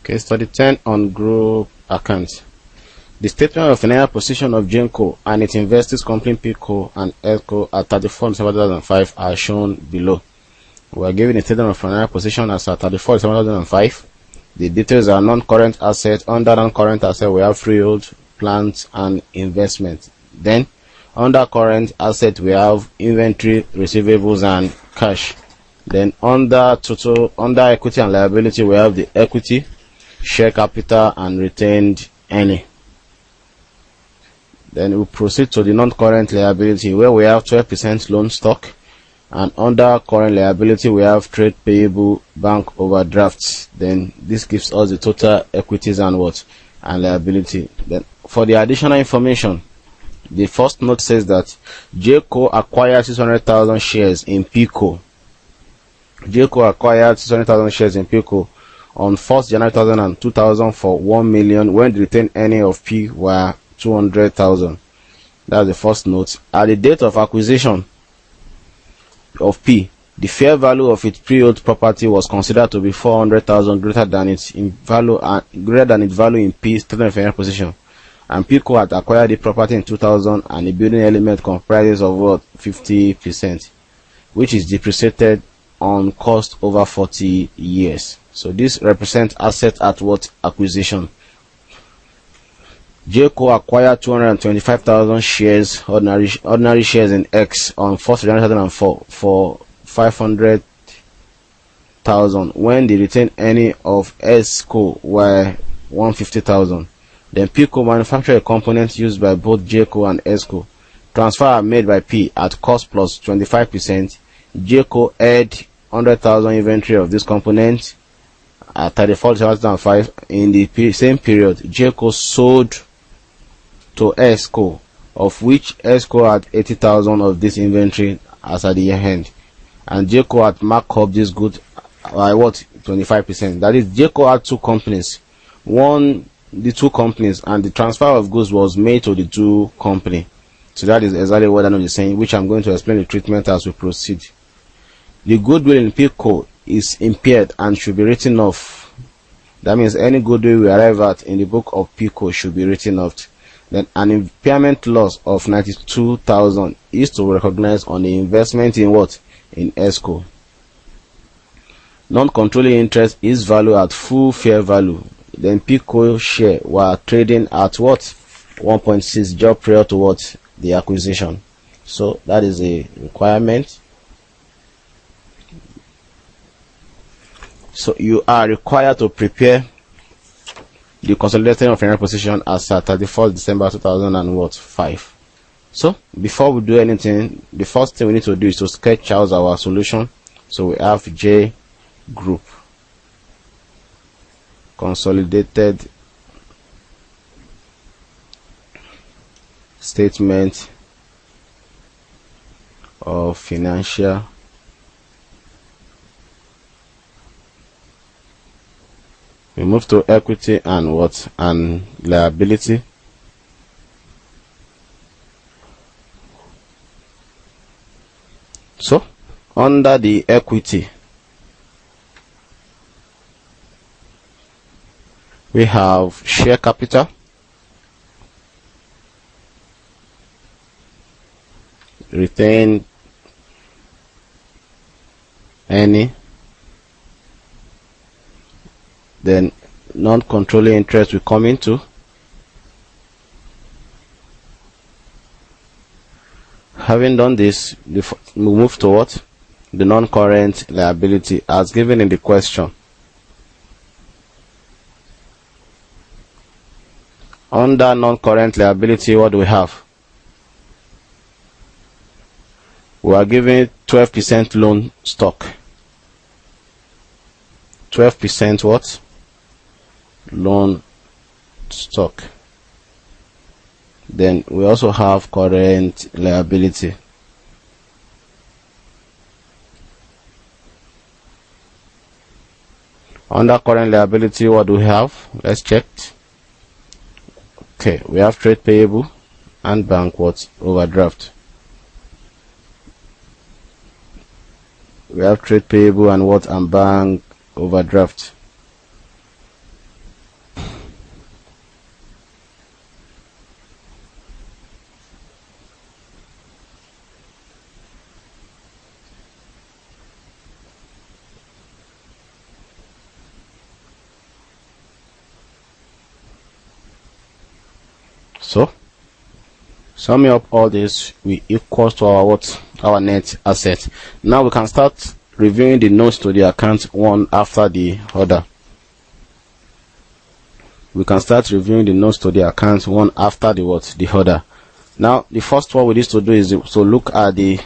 Okay, study 10 on group accounts. The statement of financial position of JNCO and its investors company PICO and ESCO at 31 December 2005 are shown below. We are given a statement of financial position as at 34 December 2005. The details are non-current assets. Under non-current asset, we have freehold, plants, and investment. Then, under current asset, we have inventory, receivables, and cash. Then, under equity and liability, we have the equity, share capital, and retained earning. Then we proceed to the non-current liability, where we have 12% loan stock, and under current liability we have trade payable, bank overdrafts. Then this gives us the total equities and liability. Then for the additional information, the first note says that JCO acquired 600,000 shares in PICO. JCO acquired 600,000 shares in PICO on 1st January 2000 for 1 million when the retained earning of P were 200,000. That's the first note. At the date of acquisition of P, the fair value of its pre-owned property was considered to be 400,000 greater than its value in P's statement of financial position. And PICO had acquired the property in 2000, and the building element comprises of 50%, which is depreciated on cost over 40 years. So this represents asset at acquisition. JCO acquired 225,000 shares, ordinary shares in X on 1st January 2004 for 500,000 when the retained earning of ESCO were 150,000. Then PICO manufactured a component used by both JCO and ESCO. Transfer are made by P at cost plus 25%. JCO had 100,000 inventory of this component at 34 2005. In the same period, JCO sold to ESCO, of which ESCO had 80,000 of this inventory as at the year end, and JCO had marked up this good by 25%. That is, JCO had two companies, and the transfer of goods was made to the two company. So that is exactly what I know is saying, which I'm going to explain the treatment as we proceed. The goodwill in PICO is impaired and should be written off. That means any goodwill we arrive at in the book of PICO should be written off. Then an impairment loss of 92,000 is to recognize on the investment in in ESCO. Non-controlling interest is valued at full fair value. Then PICO share were trading at 1.6 job prior to the acquisition. So that is a requirement. So you are required to prepare the consolidated of financial position as at 31st December 2005. So before we do anything, the first thing we need to do is to sketch out our solution. So we have J group consolidated statement of financial we move to equity and liability. So under the equity we have share capital, retained earning, then non-controlling interest will come into. Having done this, we move to the non-current liability as given in the question. Under non-current liability, what do we have? We are given 12% loan stock. 12% loan stock. Then we also have current liability. Under current liability, what do we have? Let's check. Okay, we have trade payable and bank overdraft. We have trade payable and bank overdraft. So summing up all this, we equals to our what? Our net asset. Now we can start reviewing the notes to the account one after the other. We can start reviewing the notes to the account one after the what? The other. Now the first one we need to do is to look at the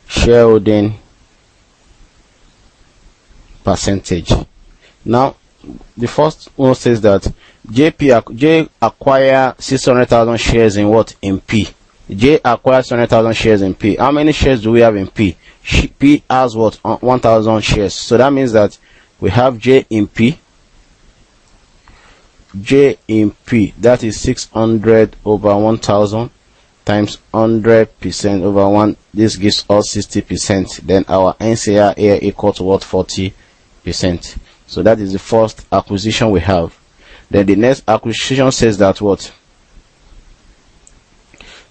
shareholding percentage. Now the first one says that J acquire 600,000 shares in what? In P. J acquires 600,000 shares in P. How many shares do we have in P? P has what? 1,000 shares. So that means that we have J in P. J in P, that is 600 over 1,000 times 100% over 1. This gives us 60%. Then our NCR here equal to what? 40%. So that is the first acquisition we have. Then the next acquisition says that what?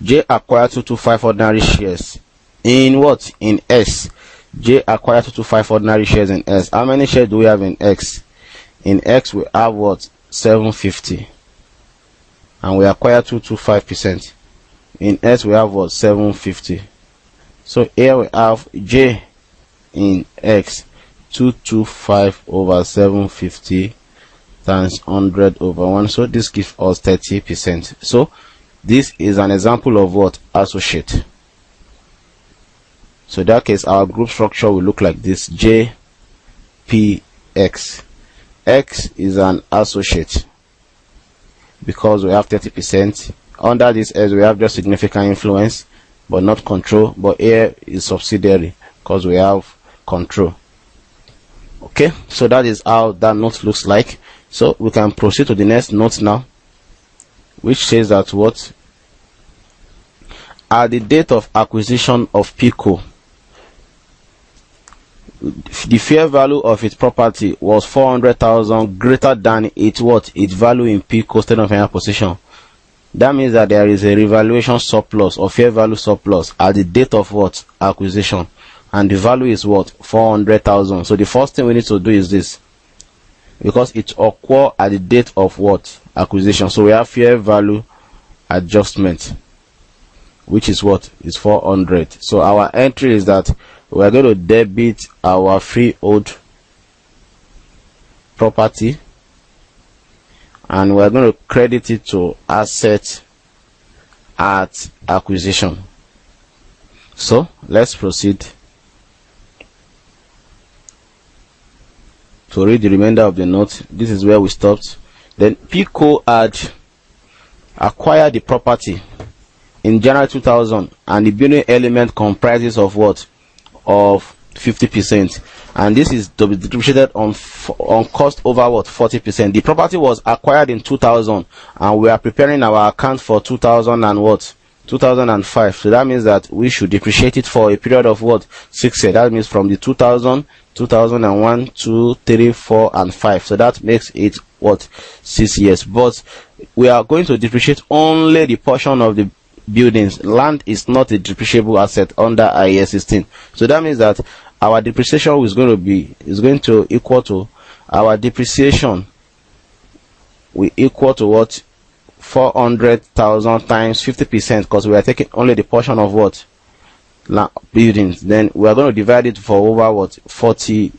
J acquired 225 ordinary shares in what? In S. J acquired 225 ordinary shares in S. How many shares do we have in X? In X we have what? 750, and we acquire 225%. In S we have what? 750. So here we have J in X, 225 over 750 times 100 over 1. So this gives us 30%. So this is an example of what? Associate. So in that case our group structure will look like this: J P X. X is an associate because we have 30%. Under this S we have just significant influence but not control, but here is subsidiary because we have control. Okay, so that is how that note looks like. So we can proceed to the next note now, which says that what? At the date of acquisition of PICO, the fair value of its property was 400,000 greater than its what? Its value in PICO state of financial position. That means that there is a revaluation surplus or fair value surplus at the date of what? Acquisition, and the value is what? 400,000. So the first thing we need to do is this, because it occurs at the date of what? Acquisition. So we have fair value adjustment, which is what? Is 400. So our entry is that we are going to debit our freehold property and we are going to credit it to asset at acquisition. So let's proceed to read the remainder of the note. This is where we stopped. Then PICO had acquired the property in January 2000 and the building element comprises of what? Of 50%, and this is to be depreciated on cost over what? 40%. The property was acquired in 2000 and we are preparing our account for 2000 and what? 2005. So that means that we should depreciate it for a period of what? 6 years. That means from the 2000, 2001, 2, 3, 4 and 5. So that makes it what? 6 years. But we are going to depreciate only the portion of the buildings. Land is not a depreciable asset under IAS 16. So that means that our depreciation is going to equal to our depreciation will equal to what? 400,000 times 50%, because we are taking only the portion of what? Buildings. Then we are going to divide it for over what? 40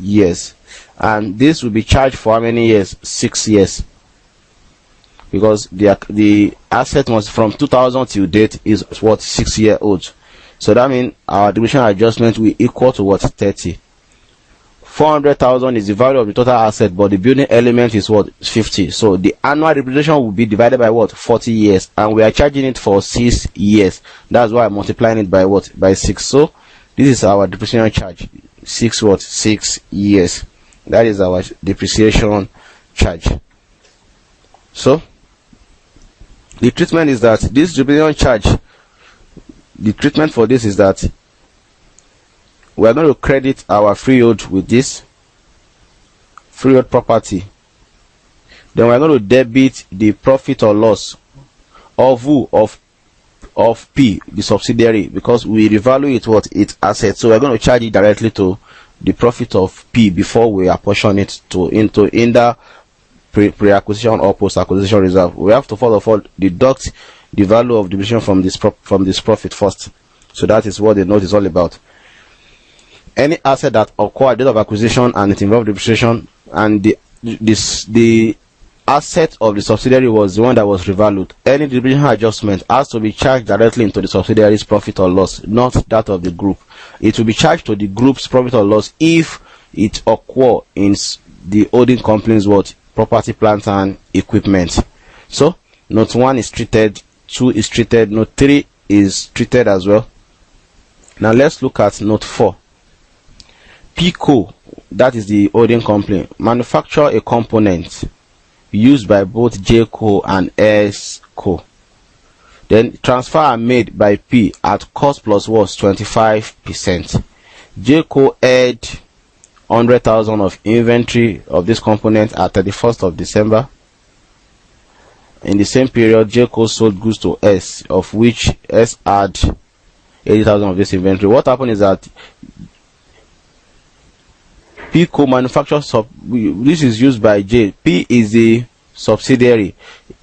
years, and this will be charged for how many years? 6 years, because the asset was from 2000 till date is what? 6 year old. So that means our depreciation adjustment will equal to what? 30. 400,000 is the value of the total asset, but the building element is what? 50. So the annual depreciation will be divided by what? 40 years, and we are charging it for 6 years. That's why I'm multiplying it by what? By 6. So this is our depreciation charge. 6 what? 6 years. That is our depreciation charge. So the treatment is that this depreciation charge, the treatment for this is that we are going to credit our freehold with this freehold property. Then we are going to debit the profit or loss of who? Of P, the subsidiary, because we revalue it what? Its asset. So we are going to charge it directly to the profit of P before we apportion it to into in the pre-acquisition or post-acquisition reserve. We have to first of all deduct the value of depreciation from this profit first. So that is what the note is all about. Any asset that occurred at the date of acquisition and it involved depreciation, and the asset of the subsidiary was the one that was revalued, any depreciation adjustment has to be charged directly into the subsidiary's profit or loss, not that of the group. It will be charged to the group's profit or loss if it occur in the holding company's what? Property, plant and equipment. So note 1 is treated, 2 is treated, note 3 is treated as well. Now let's look at note 4. PCO, that is the holding company, manufacture a component used by both JCO and SCO. Then transfer are made by P at cost plus what? 25%. JCO had 100,000 of inventory of this component at 31st of December. In the same period, JCO sold goods to S, of which S had 80,000 of this inventory. What happened is that PCO manufactures this is used by J. P is the subsidiary.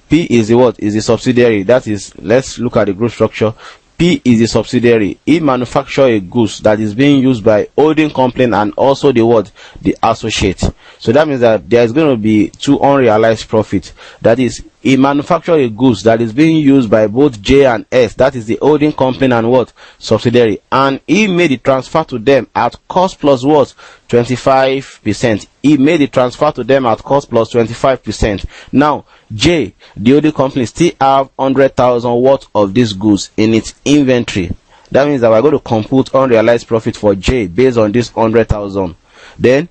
P is the what? Is the subsidiary. That is, let's look at the group structure. P is the subsidiary. It manufactures a goods that is being used by holding company and also the what? The associate. So that means that there is going to be 2 unrealized profit. That is, he manufactures a goods that is being used by both J and S. That is the holding company and what? Subsidiary. And he made the transfer to them at cost plus what? 25%. He made the transfer to them at cost plus 25%. Now, J, the holding company, still have 100,000 worth of these goods in its inventory. That means that we're going to compute unrealized profit for J based on this 100,000. Then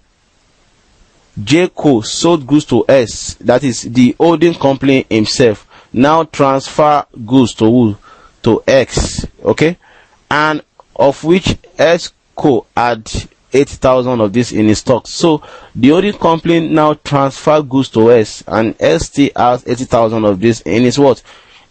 JCO sold goods to S, that is the holding company himself. Now transfer goods to who? To X. Okay, and of which SCO had 80,000 of this in his stock. So the holding company now transfer goods to S, and ST has 80,000 of this in his what?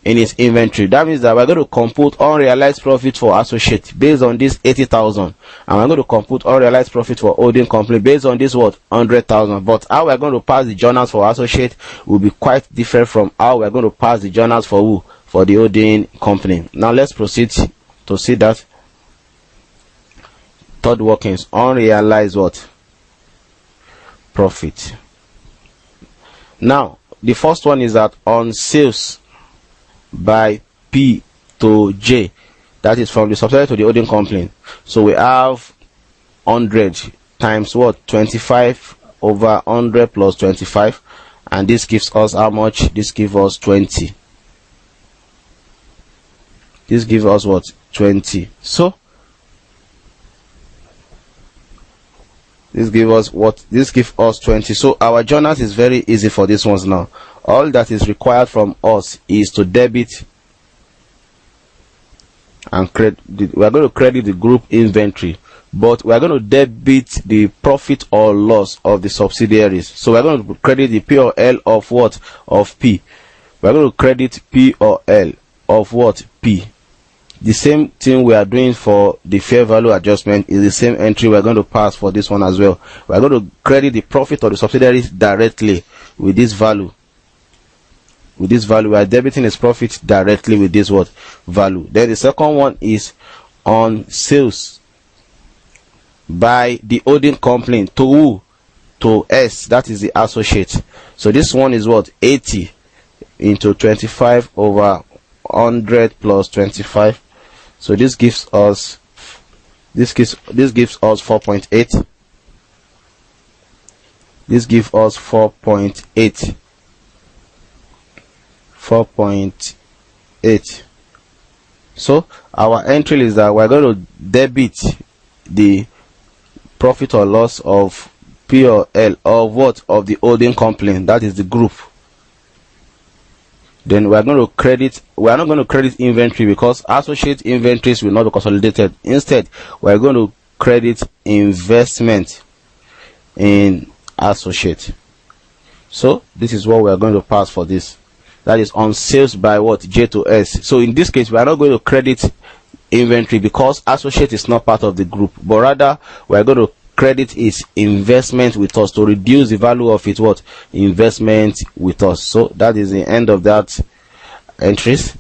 In his inventory. That means that we're going to compute unrealized profit for associate based on this 80,000, and we're going to compute unrealized profit for holding company based on this what? 100,000. But how we're going to pass the journals for associate will be quite different from how we're going to pass the journals for who? For the holding company. Now let's proceed to see that. Third workings, unrealized what? Profit. Now the first one is that on sales by P to J, that is from the subsidiary to the holding company. So we have 100 times what? 25 over 100 plus 25, and this gives us how much? This gives us 20. This gives us what? 20. So this gives us what? This gives us 20. So our journals is very easy for this ones now. All that is required from us is to debit and credit. We are going to credit the group inventory, but we are going to debit the profit or loss of the subsidiaries. So we are going to credit the P or L of what? Of P. We are going to credit P or L of what? P. The same thing we are doing for the fair value adjustment is the same entry we are going to pass for this one as well. We are going to credit the profit of the subsidiaries directly with this value. With this value, we are debiting his profit directly with this what? Value. Then the second one is on sales by the holding company to who? To S, that is the associate. So this one is what? 80 into 25 over 100 plus 25. So this gives us 4.8. This gives us 4.8. 4.8. So our entry is that we're going to debit the profit or loss of P or L of what? Of the holding company, that is the group. Then we are going to credit, we are not going to credit inventory because associate inventories will not be consolidated. Instead, we are going to credit investment in associate. So this is what we are going to pass for this. That is on sales by what? J to S. So in this case, we are not going to credit inventory because associate is not part of the group, but rather we are going to credit its investment with us, to reduce the value of its what investment with us. So that is the end of that entries.